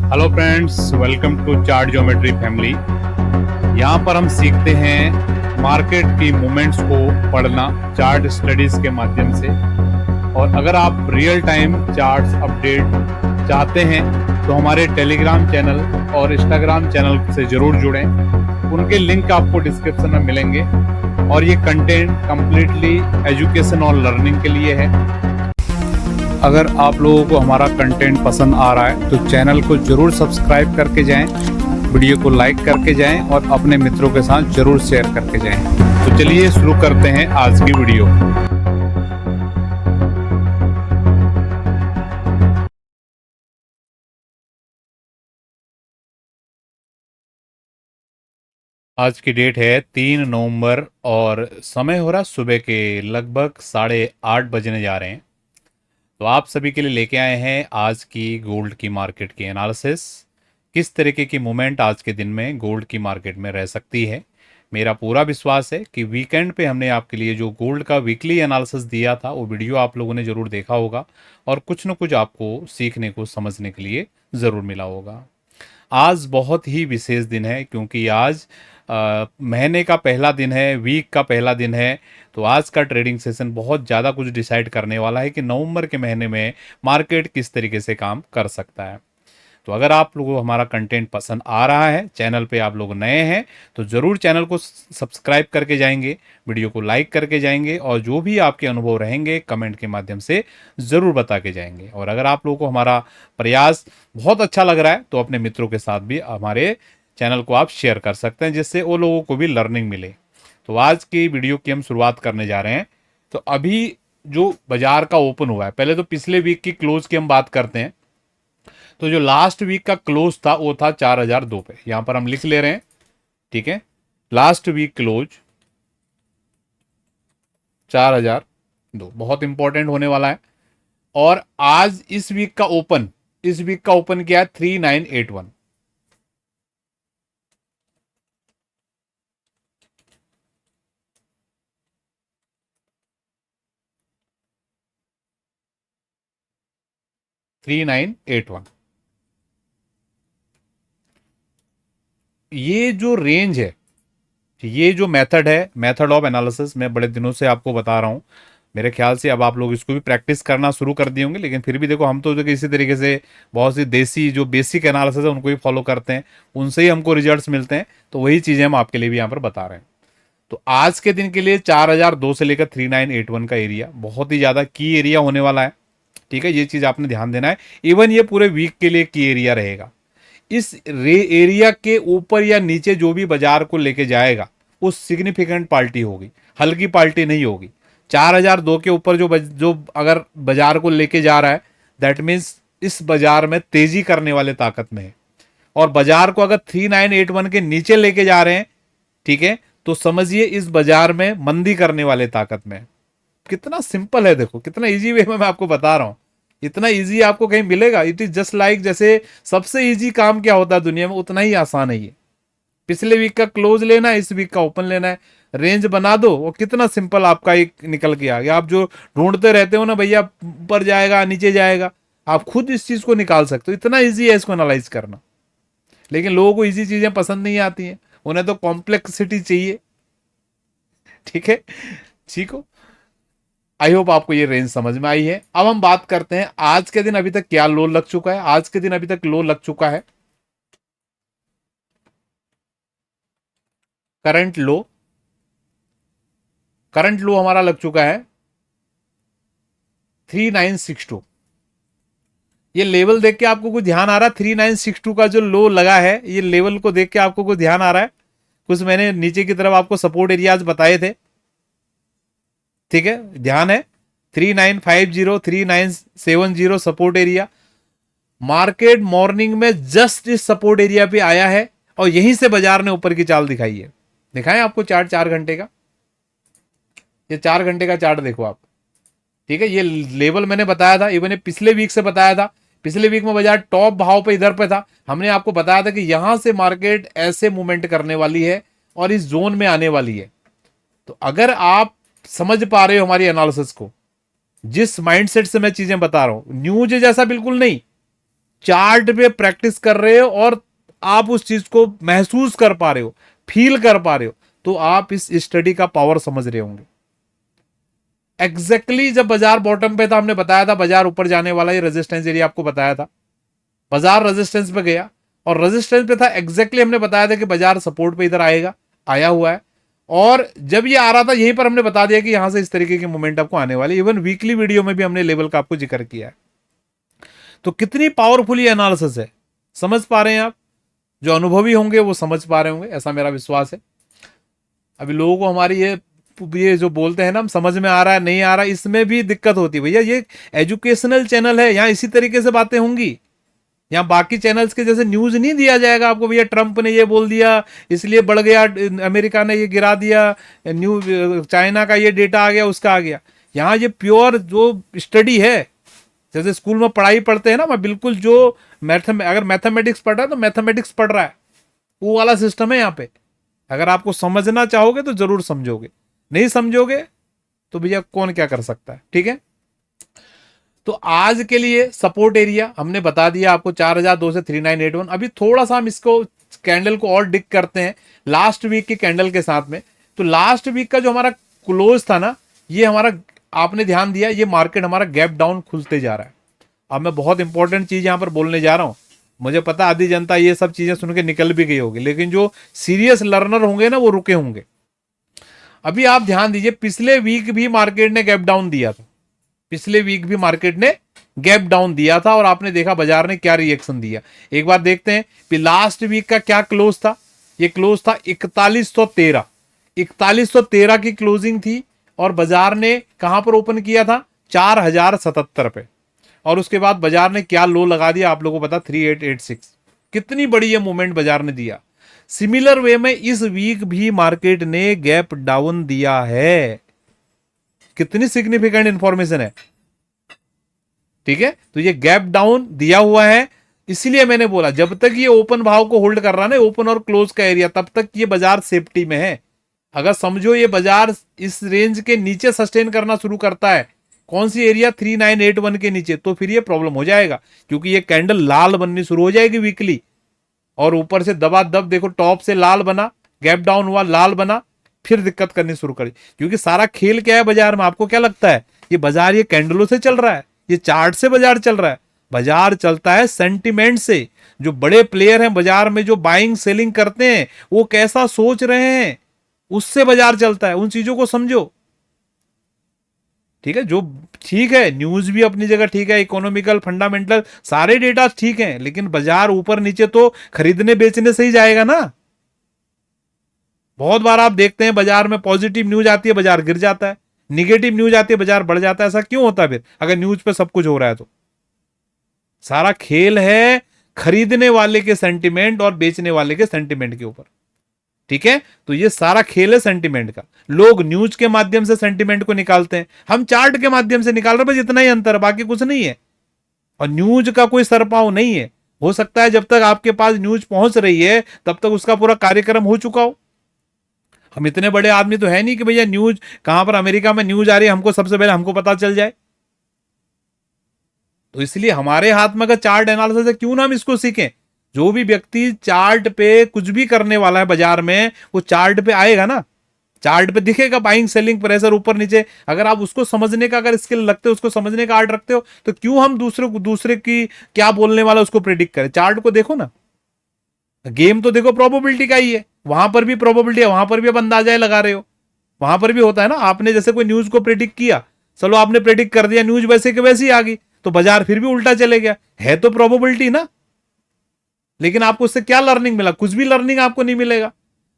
Hello friends, welcome to chart geometry family. यहाँ पर हम सीखते हैं मार्केट की मूवमेंट्स को पढ़ना चार्ट स्टडीज के माध्यम से। और अगर आप रियल टाइम चार्ट्स अपडेट चाहते हैं तो हमारे टेलीग्राम चैनल और इंस्टाग्राम चैनल से ज़रूर जुड़ें। उनके लिंक आपको डिस्क्रिप्शन में मिलेंगे और ये कंटेंट कम्प्लीटली एजुकेशन और लर्निंग के लिए है। अगर आप लोगों को हमारा कंटेंट पसंद आ रहा है तो चैनल को जरूर सब्सक्राइब करके जाएं, वीडियो को लाइक करके जाएं और अपने मित्रों के साथ जरूर शेयर करके जाएं। तो चलिए शुरू करते हैं आज की वीडियो। आज की डेट है 3 नवंबर और समय हो रहा सुबह के लगभग 8:30 बजने जा रहे हैं। तो आप सभी के लिए लेके आए हैं आज की गोल्ड की मार्केट की एनालिसिस। किस तरीके की मूवमेंट आज के दिन में गोल्ड की मार्केट में रह सकती है। मेरा पूरा विश्वास है कि वीकेंड पे हमने आपके लिए जो गोल्ड का वीकली एनालिसिस दिया था वो वीडियो आप लोगों ने ज़रूर देखा होगा और कुछ न कुछ आपको सीखने को समझने के लिए ज़रूर मिला होगा। आज बहुत ही विशेष दिन है क्योंकि आज महीने का पहला दिन है, वीक का पहला दिन है। तो आज का ट्रेडिंग सेशन बहुत ज़्यादा कुछ डिसाइड करने वाला है कि नवंबर के महीने में मार्केट किस तरीके से काम कर सकता है। तो अगर आप लोगों को हमारा कंटेंट पसंद आ रहा है, चैनल पे आप लोग नए हैं तो ज़रूर चैनल को सब्सक्राइब करके जाएंगे, वीडियो को लाइक करके जाएंगे और जो भी आपके अनुभव रहेंगे कमेंट के माध्यम से ज़रूर बता के जाएंगे। और अगर आप लोगों को हमारा प्रयास बहुत अच्छा लग रहा है तो अपने मित्रों के साथ भी हमारे चैनल को आप शेयर कर सकते हैं जिससे वो लोगों को भी लर्निंग मिले। तो आज की वीडियो की हम शुरुआत करने जा रहे हैं। तो अभी जो बाजार का ओपन हुआ है, पहले तो पिछले वीक की क्लोज की हम बात करते हैं। तो जो लास्ट वीक का क्लोज था वो था 4002 पे, यहां पर हम लिख ले रहे हैं, ठीक है। लास्ट वीक क्लोज 4002 बहुत इंपॉर्टेंट होने वाला है। और आज इस वीक का ओपन किया है 3981। 3981 ये जो रेंज है, ये जो मेथड है, मेथड ऑफ एनालिसिस, मैं बड़े दिनों से आपको बता रहा हूं। मेरे ख्याल से अब आप लोग इसको भी प्रैक्टिस करना शुरू कर दिए होंगे, लेकिन फिर भी देखो हम तो जो इसी तरीके से बहुत सी देसी जो बेसिक एनालिसिस है उनको ही फॉलो करते हैं, उनसे ही हमको रिजल्ट्स मिलते हैं। तो वही चीज़ें हम आपके लिए भी यहाँ पर बता रहे हैं। तो आज के दिन के लिए 4002 से लेकर 3981 का एरिया बहुत ही ज़्यादा की एरिया होने वाला है, ठीक है। ये चीज़ आपने ध्यान देना है। इवन ये पूरे वीक के लिए की एरिया रहेगा। इस एरिया के ऊपर या नीचे जो भी बाजार को लेके जाएगा वो सिग्निफिकेंट पार्टी होगी, हल्की पार्टी नहीं होगी। 4002 के ऊपर जो अगर बाजार को लेके जा रहा है, दैट मीन्स इस बाजार में तेजी करने वाले ताकत में है। और बाजार को अगर 3981 के नीचे लेके जा रहे हैं, ठीक है, तो समझिए इस बाजार में मंदी करने वाले ताकत में है। कितना सिंपल है, देखो कितना इजी वे में मैं आपको बता रहा हूं। इतना इजी आपको कहीं मिलेगा? इट इज जस्ट लाइक, जैसे सबसे इजी काम क्या होता है दुनिया में, उतना ही आसान है ये। पिछले वीक का क्लोज लेना है, इस वीक का ओपन लेना है, रेंज बना दो, वो कितना सिंपल आपका एक निकल के आ गया। आप जो ढूंढते रहते हो ना भैया, ऊपर जाएगा नीचे जाएगा, आप खुद इस चीज को निकाल सकते हो। इतना ईजी है इसको एनालाइज करना। लेकिन लोगों को इजी चीजें पसंद नहीं आती हैं, उन्हें तो कॉम्प्लेक्सिटी चाहिए, ठीक है। ठीक हो, आई होप आपको ये रेंज समझ में आई है। अब हम बात करते हैं आज के दिन अभी तक क्या लो लग चुका है। आज के दिन अभी तक लो लग चुका है, करंट लो, करंट लो हमारा लग चुका है 3962। ये लेवल देख के आपको कुछ ध्यान आ रहा है? 3962 का जो लो लगा है, ये लेवल को देख के आपको कुछ ध्यान आ रहा है? कुछ मैंने नीचे की तरफ आपको सपोर्ट एरियाज बताए थे, ठीक है, ध्यान है। 3950 3970 सपोर्ट एरिया। मार्केट मॉर्निंग में जस्ट इस सपोर्ट एरिया पे आया है और यहीं से बाजार ने ऊपर की चाल दिखाई है। दिखाएं आपको चार्ट 4 घंटे का, ये 4 घंटे का चार्ट देखो आप, ठीक है। ये लेवल मैंने बताया था, इवन ये पिछले वीक से बताया था। पिछले वीक में बाजार टॉप भाव पे इधर पे था, हमने आपको बताया था कि यहां से मार्केट ऐसे मूवमेंट करने वाली है और इस जोन में आने वाली है। तो अगर आप समझ पा रहे हो हमारी एनालिसिस को, जिस माइंडसेट से मैं चीजें बता रहा हूं, न्यूज जैसा बिल्कुल नहीं, चार्ट पे प्रैक्टिस कर रहे हो और आप उस चीज को महसूस कर पा रहे हो, फील कर पा रहे हो, तो आप इस स्टडी का पावर समझ रहे होंगे। एग्जैक्टली जब बाजार बॉटम पे था, हमने बताया था बाजार ऊपर जाने वाला, ये रेजिस्टेंस एरिया आपको बताया था, बाजार रेजिस्टेंस पे गया और रेजिस्टेंस पे था, एग्जैक्टली हमने बताया था कि बाजार सपोर्ट पे इधर आएगा, आया हुआ है। और जब ये आ रहा था यहीं पर हमने बता दिया कि यहां से इस तरीके के मूवमेंट आपको आने वाले, इवन वीकली वीडियो में भी हमने लेवल का आपको जिक्र किया है। तो कितनी पावरफुल ये एनालिसिस है, समझ पा रहे हैं आप? जो अनुभवी होंगे वो समझ पा रहे होंगे, ऐसा मेरा विश्वास है। अभी लोगों को हमारी ये जो बोलते हैं ना, हम समझ में आ रहा है नहीं आ रहा है, इसमें भी दिक्कत होती है भैया। ये एजुकेशनल चैनल है, यहाँ इसी तरीके से बातें होंगी। यहाँ बाकी चैनल्स के जैसे न्यूज नहीं दिया जाएगा आपको, भैया ट्रंप ने ये बोल दिया इसलिए बढ़ गया, अमेरिका ने ये गिरा दिया, न्यू चाइना का ये डेटा आ गया, उसका आ गया। यहाँ ये प्योर जो स्टडी है, जैसे स्कूल में पढ़ाई पढ़ते हैं ना, मैं बिल्कुल जो अगर मैथमेटिक्स पढ़ रहा है तो मैथमेटिक्स पढ़ रहा है, वो वाला सिस्टम है यहाँ पे। अगर आपको समझना चाहोगे तो जरूर समझोगे, नहीं समझोगे तो भैया कौन क्या कर सकता है। ठीक है, तो आज के लिए सपोर्ट एरिया हमने बता दिया आपको 4002 से 3981। अभी थोड़ा सा हम इसको कैंडल को और डिक करते हैं लास्ट वीक की कैंडल के साथ में। तो लास्ट वीक का जो हमारा क्लोज था ना, ये हमारा, आपने ध्यान दिया, ये मार्केट हमारा गैप डाउन खुलते जा रहा है। अब मैं बहुत इंपॉर्टेंट चीज यहां पर बोलने जा रहा हूं, मुझे पता आधी जनता ये सब चीजें सुन के निकल भी गई होगी, लेकिन जो सीरियस लर्नर होंगे ना वो रुके होंगे। अभी आप ध्यान दीजिए, पिछले वीक भी मार्केट ने गैप डाउन दिया था, पिछले वीक भी मार्केट ने गैप डाउन दिया था और आपने देखा बाजार ने क्या रिएक्शन दिया। एक बार देखते हैं कि लास्ट वीक का क्या क्लोज था। ये क्लोज था 4113, 4113 की क्लोजिंग थी और बाजार ने कहां पर ओपन किया था, 4077 पे। और उसके बाद बाजार ने क्या लो लगा दिया आप लोगों को पता, 3886। कितनी बड़ी ये मूवमेंट बाजार ने दिया। सिमिलर वे में इस वीक भी मार्केट ने गैप डाउन दिया है। कितनी सिग्निफिकेंट इंफॉर्मेशन है। ठीक है, तो ये गैप डाउन दिया हुआ है, इसीलिए मैंने बोला जब तक ये ओपन भाव को होल्ड कर रहा है ना, ओपन और क्लोज का एरिया, तब तक ये बाजार सेफ्टी में है। अगर समझो ये बाजार इस रेंज के नीचे सस्टेन करना शुरू करता है, कौन सी एरिया, 3981 के नीचे, तो फिर ये प्रॉब्लम हो जाएगा, क्योंकि ये कैंडल लाल बननी शुरू हो जाएगी वीकली। और ऊपर से दबा दब देखो, टॉप से लाल बना, गैप डाउन हुआ, लाल बना, फिर दिक्कत करनी शुरू करी। क्योंकि सारा खेल क्या है बाजार में, आपको क्या लगता है, ये बाजार ये कैंडलों से चल रहा है, ये चार्ट से बाजार चल रहा है? बाजार चलता है सेंटिमेंट से। जो बड़े प्लेयर हैं बाजार में, जो बाइंग सेलिंग करते हैं, वो कैसा सोच रहे हैं, उससे बाजार चलता है। उन चीजों को समझो। ठीक है, जो ठीक है, न्यूज भी अपनी जगह ठीक है, इकोनॉमिकल फंडामेंटल सारे डेटा ठीक हैं, लेकिन बाजार ऊपर नीचे तो खरीदने बेचने से ही जाएगा ना। बहुत बार आप देखते हैं बाजार में पॉजिटिव न्यूज आती है बाजार गिर जाता है, निगेटिव न्यूज आती है बाजार बढ़ जाता है। ऐसा क्यों होता है फिर, अगर न्यूज पे सब कुछ हो रहा है तो? सारा खेल है खरीदने वाले के सेंटिमेंट और बेचने वाले के सेंटिमेंट के ऊपर। ठीक है, तो ये सारा खेल है सेंटिमेंट का। लोग न्यूज के माध्यम से सेंटिमेंट को निकालते हैं, हम चार्ट के माध्यम से निकाल रहे हैं, बस इतना ही अंतर है, बाकी कुछ नहीं है। और न्यूज का कोई सरपाव नहीं है। हो सकता है जब तक आपके पास न्यूज पहुंच रही है तब तक उसका पूरा कार्यक्रम हो चुका हो। हम इतने बड़े आदमी तो है नहीं कि भैया न्यूज कहां पर अमेरिका में न्यूज आ रही है हमको सबसे पहले हमको पता चल जाए। तो इसलिए हमारे हाथ में अगर चार्ट एनालिसिस है, क्यों ना हम इसको सीखें। जो भी व्यक्ति चार्ट पे कुछ भी करने वाला है बाजार में, वो चार्ट पे आएगा ना, चार्ट पे दिखेगा बाइंग सेलिंग प्रेशर ऊपर नीचे। अगर आप उसको समझने का अगर स्किल रखते हो, उसको समझने का आर्ट रखते हो, तो क्यों हम दूसरे की क्या बोलने वाला उसको प्रिडिक्ट करें। चार्ट को देखो ना, गेम तो देखो प्रोबेबिलिटी का ही है, वहां पर भी प्रोबेबिलिटी है, वहां पर भी अब अंदाजा लगा रहे हो, वहां पर भी होता है ना। आपने जैसे कोई न्यूज को प्रिडिक्ट किया, चलो आपने प्रिडिक्ट कर दिया, न्यूज वैसे के वैसी आ गई, तो बाजार फिर भी उल्टा चले गया, है तो प्रोबेबिलिटी ना। लेकिन आपको उससे क्या लर्निंग मिला, कुछ भी लर्निंग आपको नहीं मिलेगा।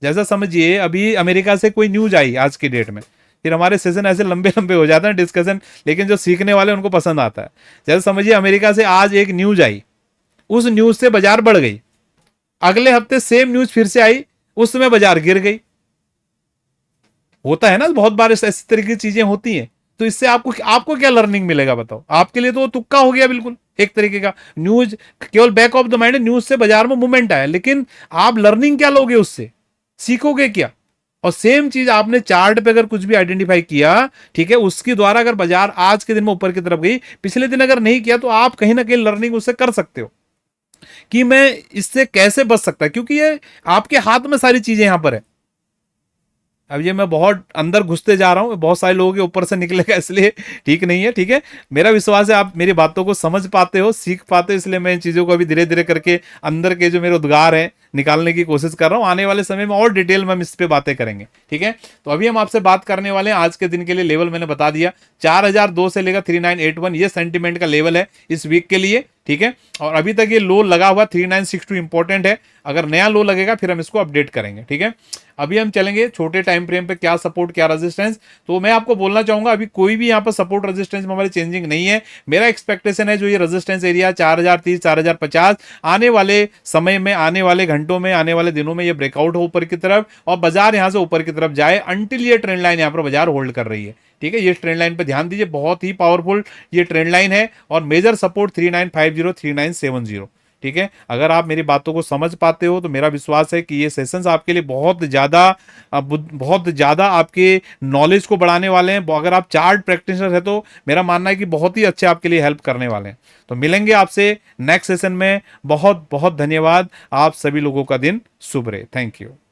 जैसा समझिए अभी अमेरिका से कोई न्यूज आई आज की डेट में, फिर हमारे सेशन ऐसे लंबे लंबे हो जाते हैं डिस्कशन, लेकिन जो सीखने वाले उनको पसंद आता है। जैसे समझिए अमेरिका से आज एक न्यूज आई, उस न्यूज से बाजार बढ़ गई, अगले हफ्ते सेम न्यूज फिर से आई, उस समय बाजार गिर गई। होता है ना, बहुत बार इस तरीके की चीजें होती हैं। तो इससे आपको क्या लर्निंग मिलेगा बताओ। आपके लिए तो वो तुक्का हो गया बिल्कुल एक तरीके का। न्यूज केवल back of the mind, news से बाजार में मूवमेंट आया, लेकिन आप लर्निंग क्या लोगे उससे, सीखोगे क्या। और सेम चीज आपने चार्ट पे अगर कुछ भी आइडेंटिफाई किया, ठीक है, उसके द्वारा अगर बाजार आज के दिन में ऊपर की तरफ गई, पिछले दिन अगर नहीं किया, तो आप कहीं ना कहीं लर्निंग उससे कर सकते हो। कि मैं इससे कैसे बच सकता, क्योंकि ये आपके हाथ में सारी चीजें यहां पर है। अब ये मैं बहुत अंदर घुसते जा रहा हूँ, बहुत सारे लोगों के ऊपर से निकलेगा, इसलिए ठीक नहीं है। ठीक है, मेरा विश्वास है आप मेरी बातों को समझ पाते हो, सीख पाते हो, इसलिए मैं इन चीज़ों को अभी धीरे धीरे करके अंदर के जो मेरे उद्गार हैं निकालने की कोशिश कर रहा हूँ। आने वाले समय में और डिटेल में हम इस पे बातें करेंगे। ठीक है, तो अभी हम आपसे बात करने वाले हैं आज के दिन के लिए। लेवल मैंने बता दिया, 4002 से लेकर 3981 ये सेंटीमेंट का लेवल है इस वीक के लिए। ठीक है, और अभी तक ये लो लगा हुआ 3962 इंपॉर्टेंट है, अगर नया लो लगेगा फिर हम इसको अपडेट करेंगे। ठीक है, अभी हम चलेंगे छोटे टाइम फ्रेम पे, क्या सपोर्ट क्या रेजिस्टेंस। तो मैं आपको बोलना चाहूंगा अभी कोई भी यहाँ पर सपोर्ट रेजिस्टेंस में हमारी चेंजिंग नहीं है। मेरा एक्सपेक्टेशन है जो ये रेजिस्टेंस एरिया 4030 4050 आने वाले समय में, आने वाले घंटों में, आने वाले दिनों में ये ब्रेकआउट हो ऊपर की तरफ और बाजार यहाँ से ऊपर की तरफ जाए, अंटिल ये ट्रेंड लाइन यहाँ पर बाजार होल्ड कर रही है। ठीक है, ये ट्रेंड लाइन पे ध्यान दीजिए, बहुत ही पावरफुल ये ट्रेंड लाइन है और मेजर सपोर्ट 3950 3970। ठीक है, अगर आप मेरी बातों को समझ पाते हो तो मेरा विश्वास है कि ये सेशंस आपके लिए बहुत ज़्यादा आपके नॉलेज को बढ़ाने वाले हैं। अगर आप चार्ट प्रैक्टिशनर है तो मेरा मानना है कि बहुत ही अच्छे आपके लिए हेल्प करने वाले हैं। तो मिलेंगे आपसे नेक्स्ट सेशन में। बहुत बहुत धन्यवाद, आप सभी लोगों का दिन शुभ रहे। Thank you.